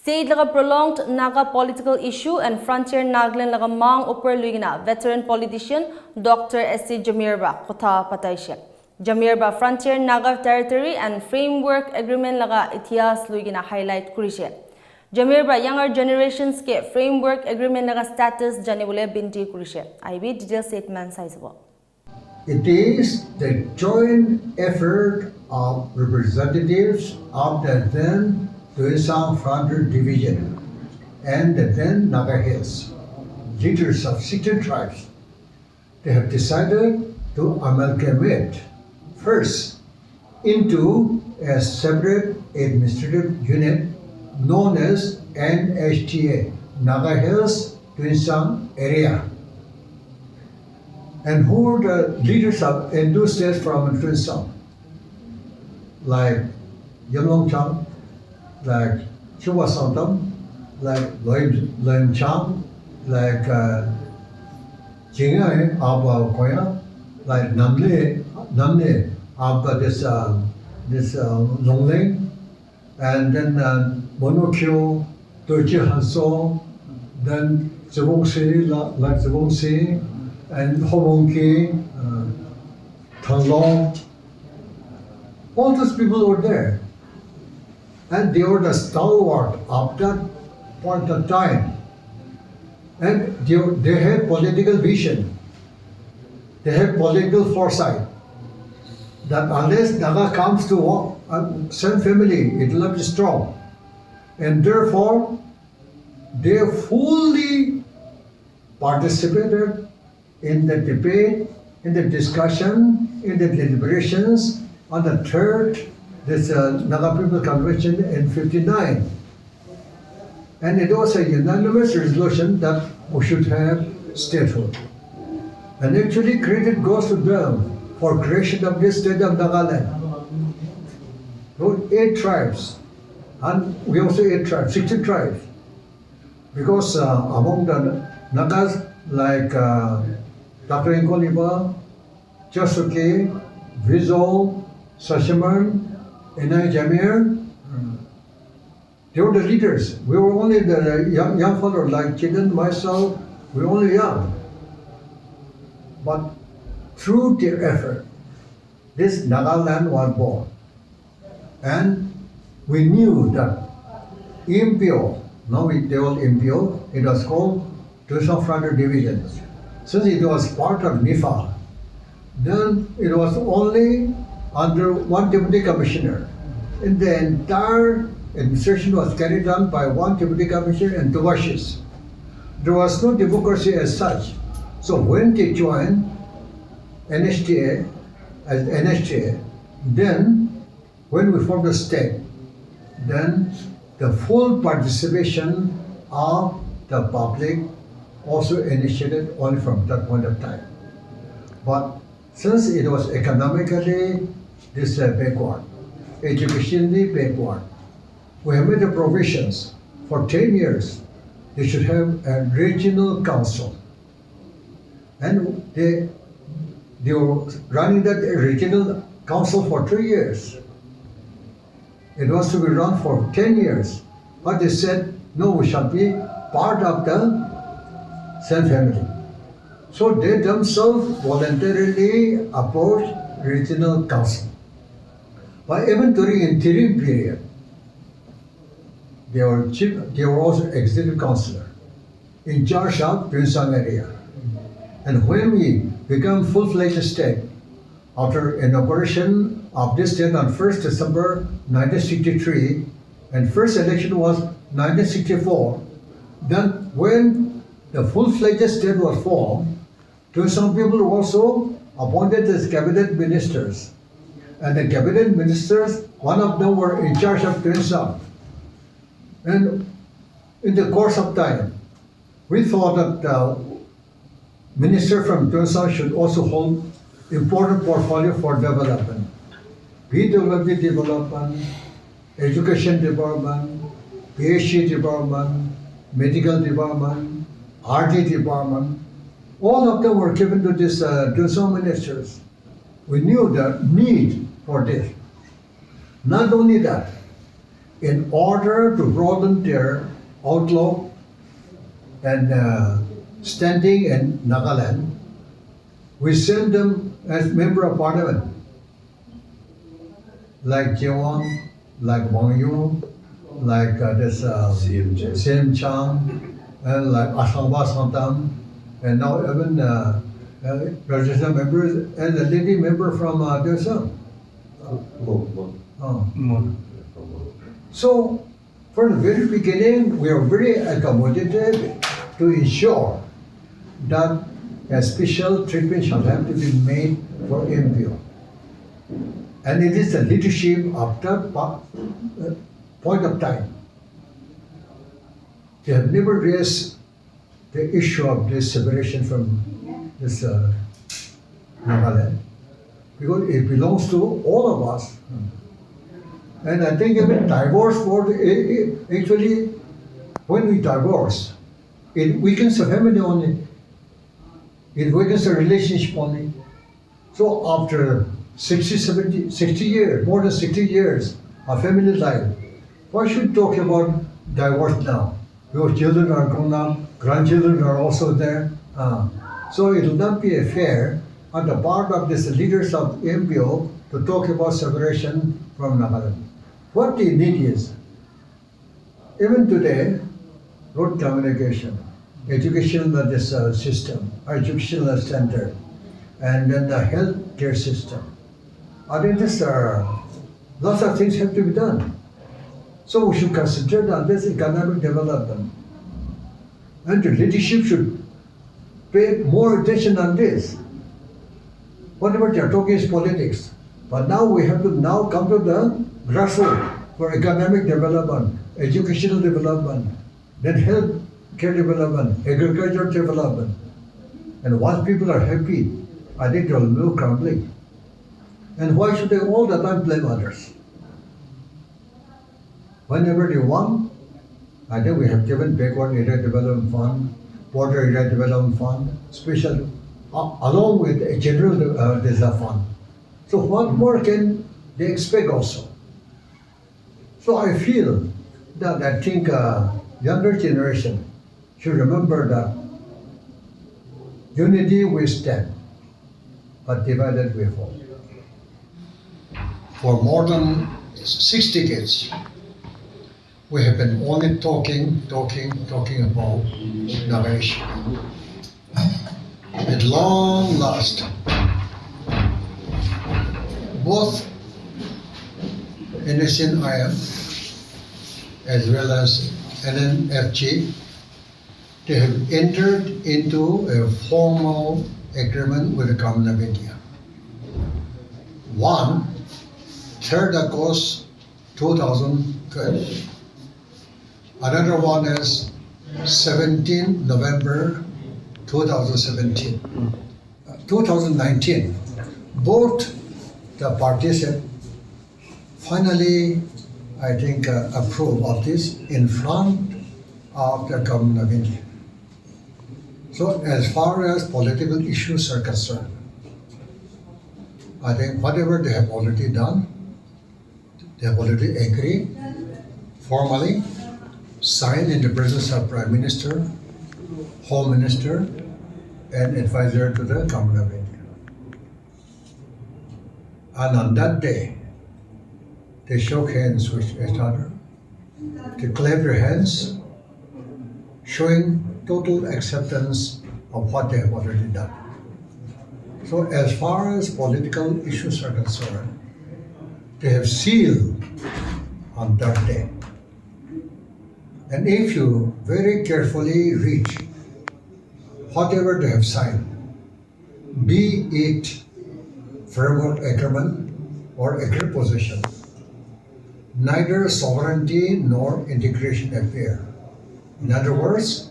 State laga prolonged Naga political issue and frontier Nagaland laga mang upper luigina veteran politician Dr. S.C. Jamir ba kotha pataishe. Jamir ba frontier Naga territory and framework agreement laga itias luigina highlight kurishe. Jamir ba younger generations ke framework agreement laga status janibule binti kurishe. IB detail statement sizable. It is the joint effort of representatives of the then Tuisang Frontier Division and the then Naga Hills, leaders of 16 tribes. They have decided to amalgamate first into a separate administrative unit known as NHTA, Naga Hills Tuisang Area. And who are the leaders of Hindu states from Tuisang? Like Yamlongchang, like Chuwasantam, like Loim Chang, like Jingay of Koya, like Namne of this Longling, and then Monokyo, Turji Hanso, then Zibongsi, like Zibongsi, and Hobongki, Tanglong. All those people were there. And they were the stalwart of that point of time. And they had political vision. They had political foresight. That unless Naga comes to same family, it will be strong. And therefore, they fully participated in the debate, in the discussion, in the deliberations on the third Naga People Convention in '59. And it was a unanimous resolution that we should have statehood. And actually credit goes to them for creation of this state of Nagaland. Those 8 tribes, and we also 8 tribes, 16 tribes. Because among the Nagas like Dr. Inkoliba, Chasuke, Vizo, Sashaman, and Jamir, they were the leaders. We were only the young fellow like Chidan, myself, we were only young. But through their effort, this Nagaland was born. And we knew that MPO, now they all MPO, it was called Tuisang Frontier Division. Since it was part of NIFA, then it was only under one deputy commissioner. And the entire administration was carried on by one deputy commissioner and 2 washes. There was no democracy as such. So when they joined NHTA, as NHTA, then when we formed the state, then the full participation of the public also initiated only from that point of time. But since it was economically backward, educationally backward, we have made the provisions for 10 years. They should have a regional council. And they were running that regional council for 3 years. It was to be run for 10 years. But they said, no, we shall be part of the same family. So they themselves voluntarily approached regional council. But even during interim period, they were also executive councillor in charge of Tuisang area. And when we become full-fledged state, after inauguration of this state on 1st December 1963, and first election was 1964, then when the full-fledged state was formed, Tuisang people were also appointed as cabinet ministers. And the cabinet ministers, one of them were in charge of Tuisang. And in the course of time, we thought that the minister from Tuisang should also hold important portfolio for development. PWD development, education department, PhD department, medical department, RT department. All of them were given to this Tuisang ministers. We knew the need for this. Not only that, in order to broaden their outlook and standing in Nagaland, we send them as member of parliament, like Jewon, like Wang Yu, like Sim Chang, and like Asangba Santam, and now even registered members and a lady member from Desam. So, from the very beginning, we are very accommodative to ensure that a special treatment shall have to be made for MPO. And it is the leadership of that point of time. They have never raised the issue of this separation from this Nagaland, because it belongs to all of us. And I think even divorce actually, when we divorce, it weakens the family only. It weakens the relationship only. So after 60 years, more than 60 years of family life, why should we talk about divorce now? Your children are grown up, grandchildren are also there. So it will not be fair on the part of these leaders of MPO to talk about separation from Nagaland. What they need is, even today, road communication, educational system, educational center, and then the health care system. I think lots of things have to be done. So we should concentrate on this economic development. And the leadership should pay more attention on this. Whatever they are talking is politics. But now we have to now come to the grassroots for economic development, educational development, then health care development, agriculture development. And once people are happy, I think there will be no crumbling. And why should they all the time blame others? Whenever they want, I think we have given backward area development fund, border area development fund, special, along with a general fund. So what more can they expect also? So I feel that I think younger generation should remember that unity we stand, but divided we fall. For more than 6 decades, we have been only talking about Naga issue. At long last, both NSNIM as well as NNFG, they have entered into a formal agreement with the Government of India. One, 3rd August 2012. Another one is 17 November 2017. 2019. Both the parties have finally, I think, approved of this in front of the Government of India. So as far as political issues are concerned, I think whatever they have already done, they have already agreed formally, signed in the presence of Prime Minister, Home Minister, and advisor to the Government of India. And on that day, they shook hands with each other, they clapped their hands, showing total acceptance of what they have already done. So as far as political issues are concerned, they have sealed on that day. And if you very carefully read whatever they have signed, be it framework agreement or agreed position, neither sovereignty nor integration affair. In other words,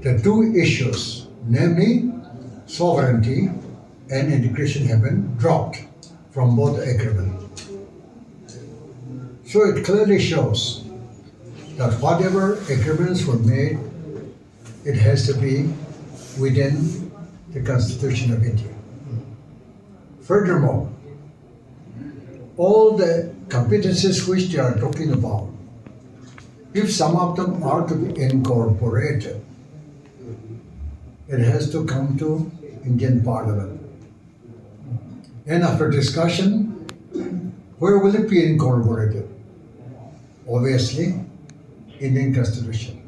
the two issues, namely sovereignty and integration, have been dropped from both agreements. So it clearly shows that whatever agreements were made, it has to be within the Constitution of India. Furthermore, all the competencies which they are talking about, if some of them are to be incorporated, it has to come to Indian Parliament. And after discussion, where will it be incorporated? Obviously, Indian Constitution.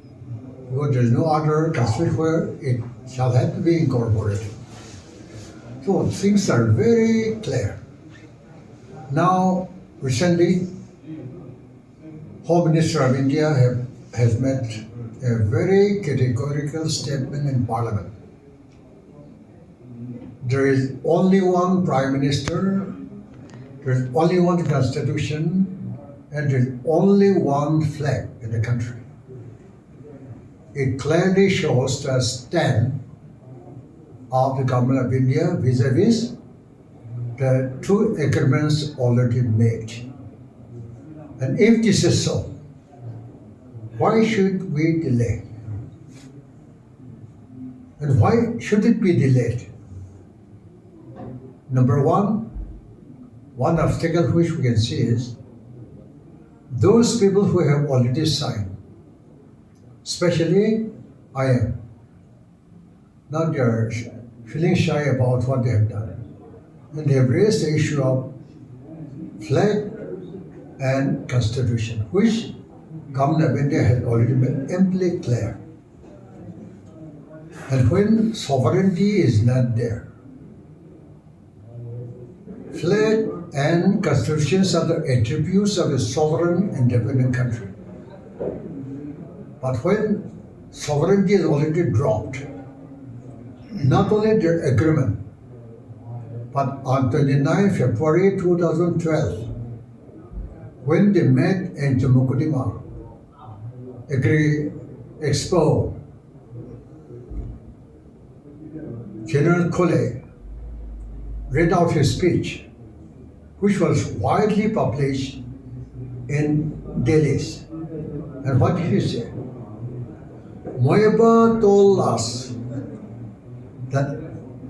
Because there is no other constitution where it shall have to be incorporated. So things are very clear. Now, recently, Home Minister of India has made a very categorical statement in Parliament. There is only one Prime Minister, there is only one Constitution, and there is only one flag in the country. It clearly shows the stand of the Government of India vis-a-vis the two agreements already made. And if this is so, why should we delay? And why should it be delayed? Number one obstacle which we can see is those people who have already signed, especially IM. Now they are feeling shy about what they have done. And they have raised the issue of flag and constitution, which Government of India has already made amply clear. And when sovereignty is not there, flag and constitutions are the attributes of a sovereign independent country. But when sovereignty is already dropped, not only their agreement, but on 29 February 2012, when they met in Jamukudima, Expo, General Kole read out his speech, which was widely published in dailies. And what did he say? Moeba told us that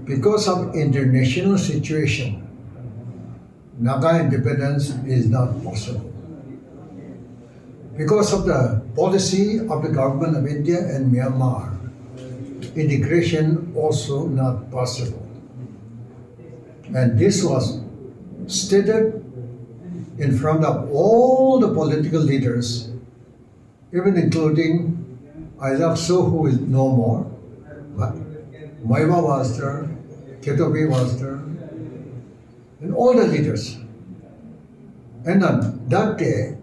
because of international situation, Naga independence is not possible. Because of the policy of the Government of India and Myanmar, integration also not possible. And this was stated in front of all the political leaders, even including Aizapsu, who is no more, but Moima was there, Ketobi was there, and all the leaders. And on that day,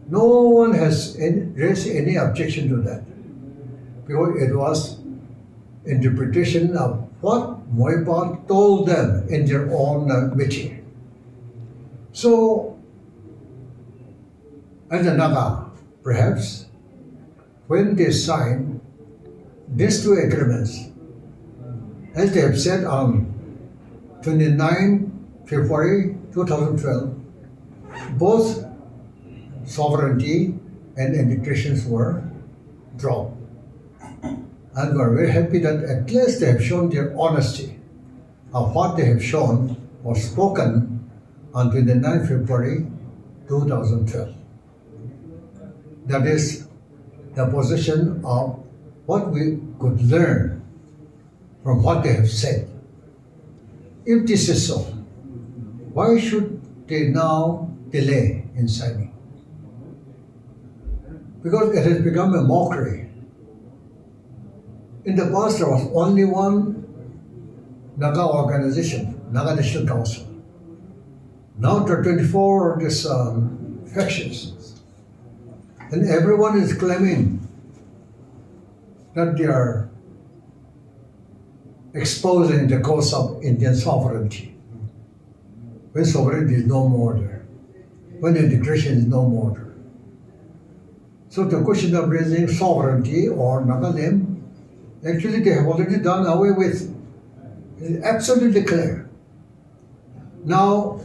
no one has raised any objection to that, because it was interpretation of what Moipa told them in their own meeting. So, as a Naga, perhaps, when they signed these two agreements, as they have said on 29 February 2012, both sovereignty and integrations were dropped. And we are very happy that at least they have shown their honesty of what they have shown or spoken on 29 February 2012. That is the position of what we could learn from what they have said. If this is so, why should they now delay in signing? Because it has become a mockery. In the past, there was only one Naga organization, Naga National Council. Now there are 24 factions. And everyone is claiming that they are exposing the cause of Indian sovereignty. When sovereignty is no more there, when integration is no more there. So the question of raising sovereignty or Nagaland, actually they have already done away with. It is absolutely clear. Now,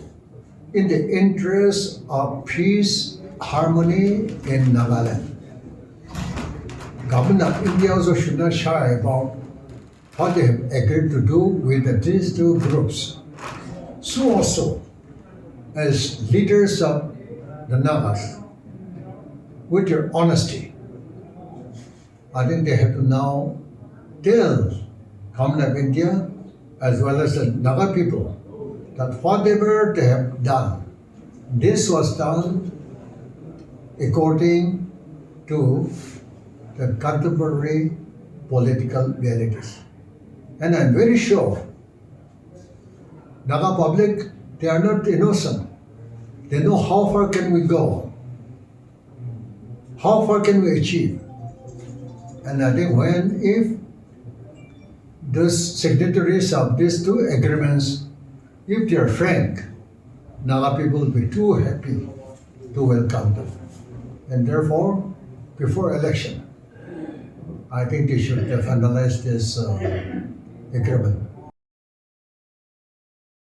in the interest of peace, harmony in Nagaland, Government of India also should not shy about what they have agreed to do with these two groups. So also, as leaders of the Nagas, with your honesty, I think they have to now tell Common of India as well as the Naga people that whatever they have done, this was done according to the contemporary political realities. And I'm very sure Naga public, they are not innocent. They know how far can we go, how far can we achieve. And I think if the signatories of these two agreements, if they are frank, Naga people will be too happy to welcome them. And therefore, before election, I think they should finalize this agreement.